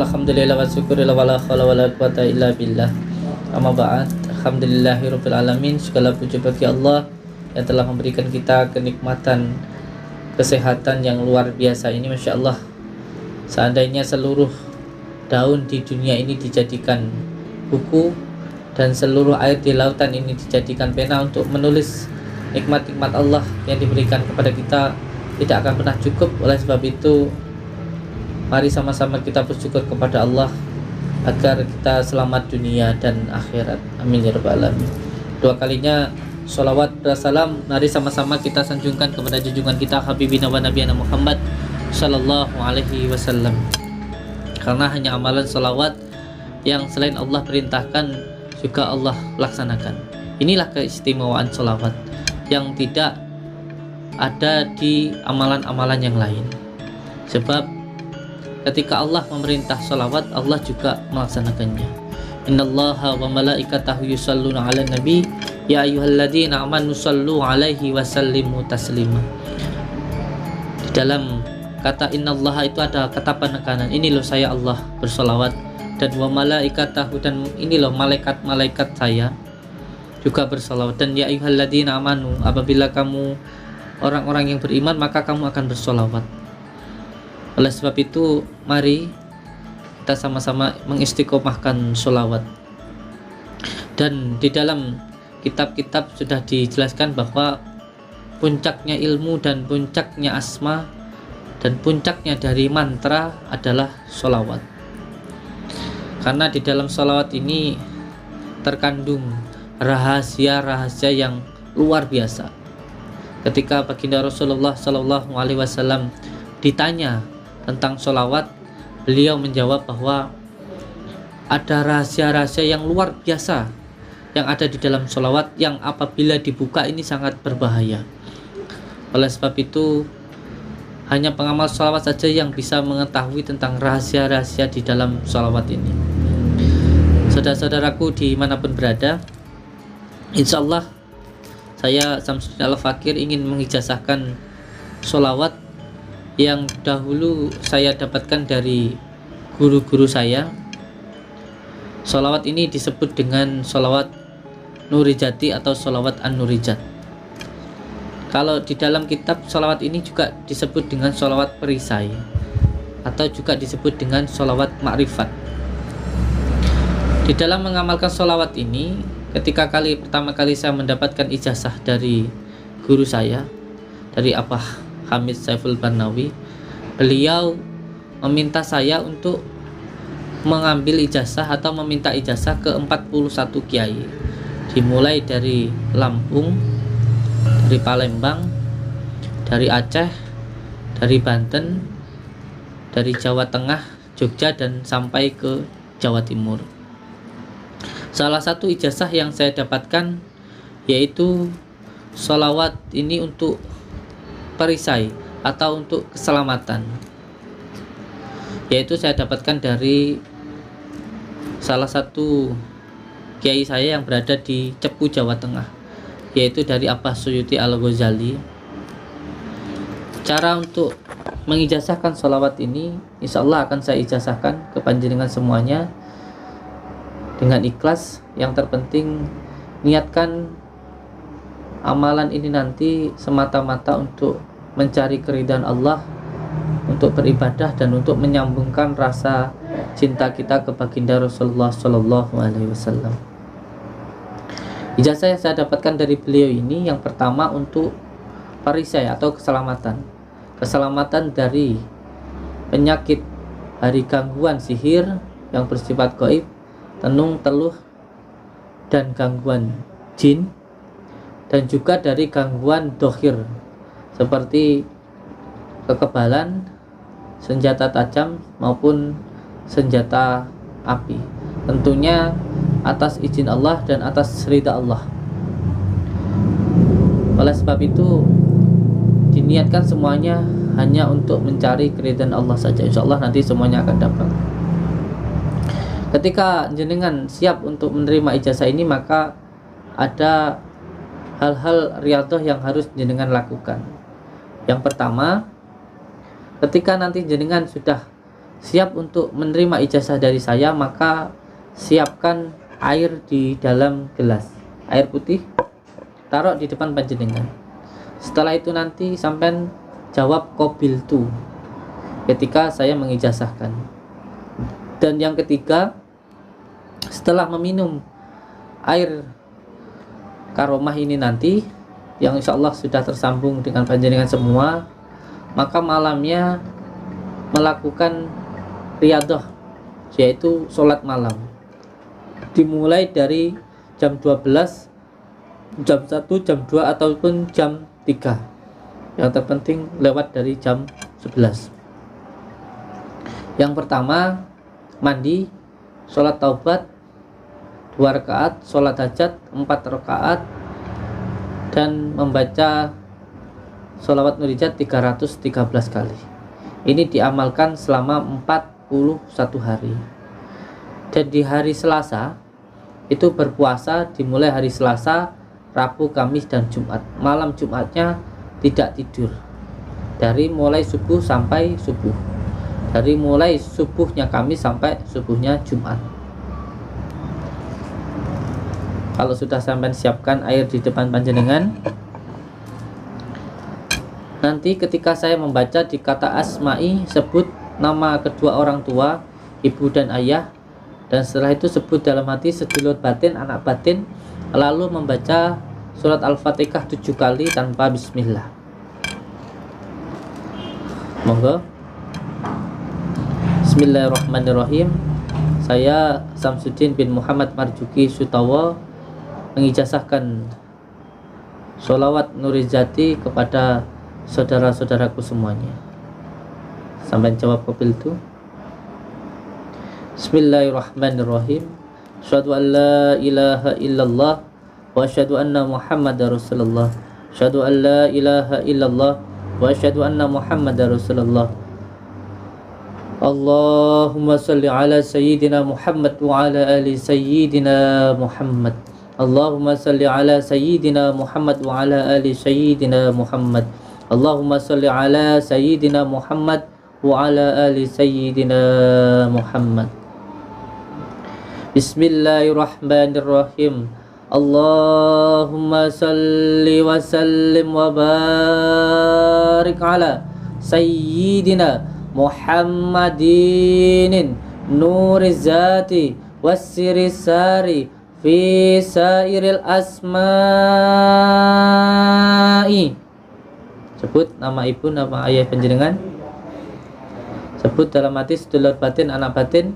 Alhamdulillah wa syukurillah wa la hawla wa la quwata illa billah. Amma ba'd. Alhamdulillahirabbil alamin. Segala puji bagi Allah yang telah memberikan kita kenikmatan kesehatan yang luar biasa ini, Masya Allah. Seandainya seluruh daun di dunia ini dijadikan buku dan seluruh air di lautan ini dijadikan pena untuk menulis nikmat-nikmat Allah yang diberikan kepada kita, tidak akan pernah cukup. Oleh sebab itu, mari sama-sama kita bersyukur kepada Allah agar kita selamat dunia dan akhirat. Amin ya rabbal alamin. Dua kalinya sholawat bersalam, mari sama-sama kita sanjungkan kepada junjungan kita Habibina wa Nabiyana Muhammad sallallahu alaihi wasallam. Karena hanya amalan sholawat yang selain Allah perintahkan juga Allah laksanakan. Inilah keistimewaan sholawat yang tidak ada di amalan-amalan yang lain. Sebab ketika Allah memerintah sholawat, Allah juga melaksanakannya. Innallaha wa malaikatahu yusalluna 'alan nabi ya ayyuhalladzina amanu sallu 'alaihi wa sallimu taslima. Di dalam kata innallaha itu ada kata penekanan. Ini loh saya Allah bersolawat, dan wa malaikatahu, dan ini loh malaikat-malaikat saya juga bersolawat, dan ya ayyuhalladzina amanu, apabila kamu orang-orang yang beriman maka kamu akan bersolawat. Oleh sebab itu, mari kita sama-sama mengistiqomahkan sholawat. Dan di dalam kitab-kitab sudah dijelaskan bahwa puncaknya ilmu dan puncaknya asma dan puncaknya dari mantra adalah sholawat. Karena di dalam sholawat ini terkandung rahasia-rahasia yang luar biasa. Ketika baginda Rasulullah Sallallahu Alaihi Wasallam ditanya tentang sholawat, beliau menjawab bahwa ada rahasia-rahasia yang luar biasa yang ada di dalam sholawat, yang apabila dibuka ini sangat berbahaya. Oleh sebab itu, hanya pengamal sholawat saja yang bisa mengetahui tentang rahasia-rahasia di dalam sholawat ini. Saudara-saudaraku dimanapun berada, insya Allah saya Samsudin Al-Fakir ingin mengijazahkan sholawat yang dahulu saya dapatkan dari guru-guru saya. Sholawat ini disebut dengan sholawat Nurijati atau sholawat An-Nurijat. Kalau di dalam kitab sholawat ini juga disebut dengan sholawat perisai, atau juga disebut dengan sholawat makrifat. Di dalam mengamalkan sholawat ini, ketika pertama kali saya mendapatkan ijazah dari guru saya, dari Abah Hamid Saiful Barnawi, beliau meminta saya untuk mengambil ijazah atau meminta ijazah ke 41 kiai, dimulai dari Lampung, dari Palembang, dari Aceh, dari Banten, dari Jawa Tengah, Jogja, dan sampai ke Jawa Timur. Salah satu ijazah yang saya dapatkan yaitu sholawat ini untuk perisai atau untuk keselamatan, yaitu saya dapatkan dari salah satu kiai saya yang berada di Cepu, Jawa Tengah, yaitu dari Abah Suyuti Al-Ghazali. Cara untuk mengijazahkan sholawat ini insya Allah akan saya ijazahkan ke panjenengan semuanya dengan ikhlas. Yang terpenting niatkan amalan ini nanti semata-mata untuk mencari keridhaan Allah, untuk beribadah dan untuk menyambungkan rasa cinta kita ke baginda Rasulullah Sallallahu Alaihi Wasallam. Ijazah yang saya dapatkan dari beliau ini, yang pertama untuk perisai atau keselamatan dari penyakit dari gangguan sihir yang bersifat gaib, tenung, teluh, dan gangguan jin, dan juga dari gangguan dohir seperti kekebalan, senjata tajam maupun senjata api, tentunya atas izin Allah dan atas ridha Allah. Oleh sebab itu, diniatkan semuanya hanya untuk mencari keridhaan Allah saja. Insya Allah nanti semuanya akan dapat. Ketika jenengan siap untuk menerima ijazah ini, maka ada hal-hal riyadhah yang harus jenengan lakukan. Yang pertama, ketika nanti jenengan sudah siap untuk menerima ijazah dari saya, maka siapkan air di dalam gelas, air putih, taruh di depan panjenengan. Setelah itu nanti sampean jawab qabiltu ketika saya mengijazahkan. Dan yang ketiga, setelah meminum air karomah ini nanti, yang insya Allah sudah tersambung dengan panjenengan semua, maka malamnya melakukan riyadhah, yaitu sholat malam, dimulai dari jam 12, jam 1, jam 2, ataupun jam 3. Yang terpenting lewat dari jam 11. Yang pertama, mandi, sholat taubat 2 rakaat, sholat hajat 4 rakaat, dan membaca sholawat nurijat 313 kali. Ini diamalkan selama 41 hari. Dan di hari Selasa itu berpuasa, dimulai hari Selasa, Rabu, Kamis, dan Jumat. Malam Jumatnya tidak tidur, dari mulai subuh sampai subuh, dari mulai subuhnya Kamis sampai subuhnya Jumat. Kalau sudah sampai siapkan air di depan panjenengan, nanti ketika saya membaca di kata asma'i, sebut nama kedua orang tua, ibu dan ayah, dan setelah itu sebut dalam hati sedulur batin, anak batin, lalu membaca surat Al-Fatihah 7 kali tanpa bismillah. Monggo. Bismillahirrahmanirrahim. Saya Samsuddin bin Muhammad Marjuki Sutawa mengijazahkan sholawat nurijati kepada saudara-saudaraku semuanya. Sampai jawab qabil itu. Bismillahirrahmanirrahim. Asyhadu an la ilaha illallah wa asyhadu anna Muhammadar Rasulullah. Asyhadu an la ilaha illallah wa asyhadu anna Muhammadar Rasulullah. Allahumma salli ala sayyidina Muhammad wa ala ali sayyidina Muhammad. Allahumma salli ala sayyidina Muhammad wa ala ali sayyidina Muhammad. Allahumma salli ala sayyidina Muhammad wa ala ali sayyidina Muhammad. Bismillahirrahmanirrahim. Allahumma salli wa sallim wa barik ala sayyidina Muhammadin nuriz zati wassiris sari fi sairil asma'i. Sebut nama ibu, nama ayah panjenengan. Sebut dalam hati sedulur batin, anak batin.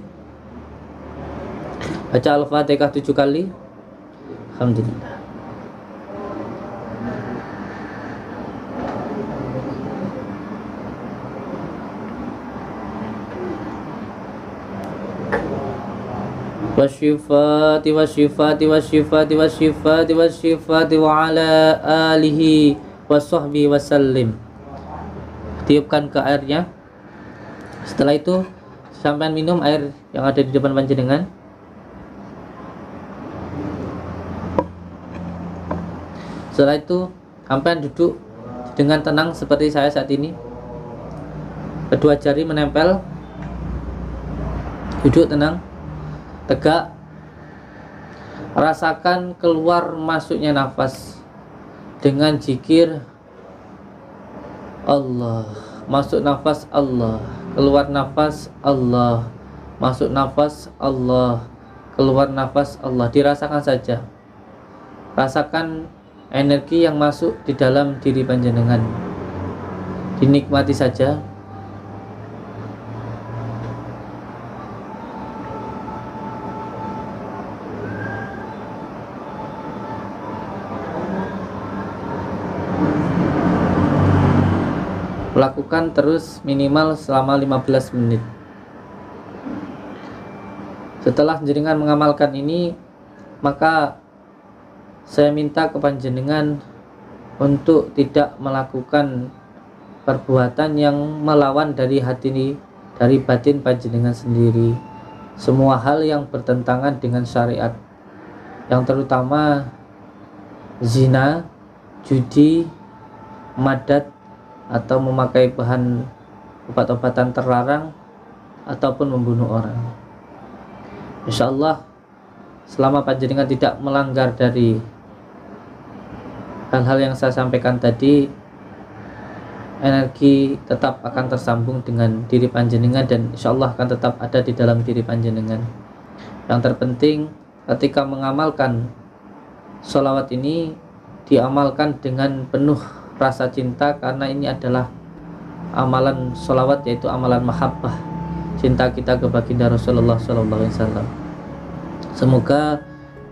Baca Al-Fatihah 7 kali. Alhamdulillah. Wasyifati wasyifati wasyifati wasyifati wasyifati wa ala alihi wa sahbihi wasallim. Tiupkan ke airnya. Setelah itu sampai minum air yang ada di depan panjenengan. Setelah itu sampai duduk dengan tenang seperti saya saat ini. Kedua jari menempel. Duduk tenang, tegak. Rasakan keluar masuknya nafas dengan zikir Allah. Masuk nafas Allah, keluar nafas Allah, masuk nafas Allah, keluar nafas Allah. Dirasakan saja. Rasakan energi yang masuk di dalam diri panjenengan. Dinikmati saja. Lakukan terus minimal selama 15 menit. Setelah jenengan mengamalkan ini, maka saya minta ke panjenengan untuk tidak melakukan perbuatan yang melawan dari hati ini, dari batin panjenengan sendiri. Semua hal yang bertentangan dengan syariat, yang terutama zina, judi, madat, atau memakai bahan obat-obatan terlarang, ataupun membunuh orang. Insyaallah selama panjenengan tidak melanggar dari hal-hal yang saya sampaikan tadi, energi tetap akan tersambung dengan diri panjenengan dan insyaallah akan tetap ada di dalam diri panjenengan. Yang terpenting ketika mengamalkan sholawat ini, diamalkan dengan penuh rasa cinta, karena ini adalah amalan sholawat, yaitu amalan mahabbah, cinta kita ke baginda Rasulullah SAW. Semoga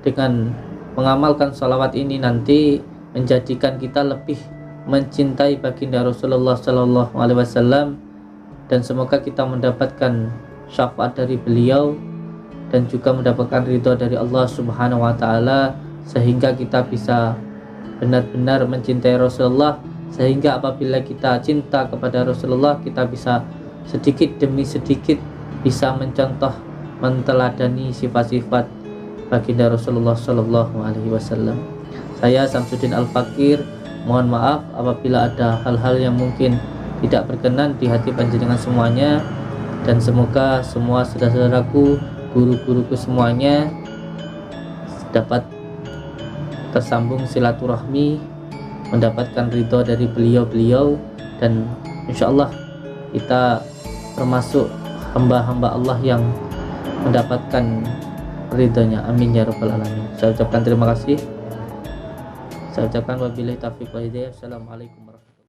dengan mengamalkan sholawat ini nanti menjadikan kita lebih mencintai baginda Rasulullah SAW, dan semoga kita mendapatkan syafaat dari beliau dan juga mendapatkan ridho dari Allah Subhanahu wa Ta'ala, sehingga kita bisa benar-benar mencintai Rasulullah, sehingga apabila kita cinta kepada Rasulullah, kita bisa sedikit demi sedikit bisa mencontoh, menteladani sifat-sifat baginda Rasulullah SAW. Saya Samsuddin Al-Fakir, mohon maaf apabila ada hal-hal yang mungkin tidak berkenan di hati panjenengan semuanya, dan semoga semua saudara-saudaraku, guru-guruku semuanya dapat tersambung silaturahmi, mendapatkan ridho dari beliau-beliau, dan insyaallah kita termasuk hamba-hamba Allah yang mendapatkan ridhonya. Amin ya rabbal alamin. Saya ucapkan terima kasih. Saya ucapkan wabillahi taufiq wa hidayah. Assalamualaikum warahmatullahi wabarakatuh.